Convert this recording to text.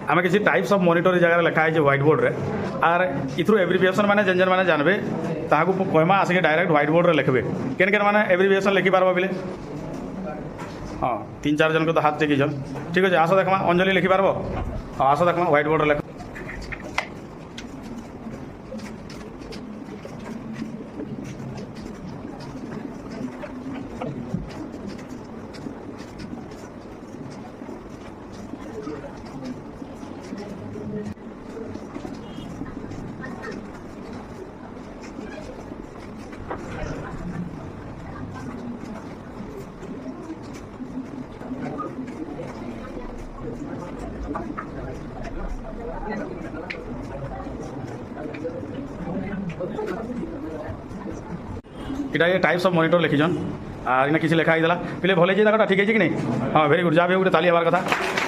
आम किसी types of monitor जगह लिखा है व्हाइट बोर्ड रे आर इथु एब्रिविएशन माने जेन जेन माने जानबे ताहाकू कहमा आसिक डायरेक्ट व्हाइट बोर्ड रे लिखबे केन केन माने एब्रिविएशन लिखि पारबो बिले हाँ 3-4 जन को तो हाथ टेकिछन ठीक है आस देखमा अंजलि लिखि पारबो हाँ आस देखमा व्हाइट बोर्ड रे लिख इटा ये टाइप्स ऑफ मॉनिटर लिखिछन आ इना किसी लिखा ही देला पिले भले जे दाटा ठीक है कि नहीं हाँ वेरी गुड जा भी गोटे ताली हबार कथा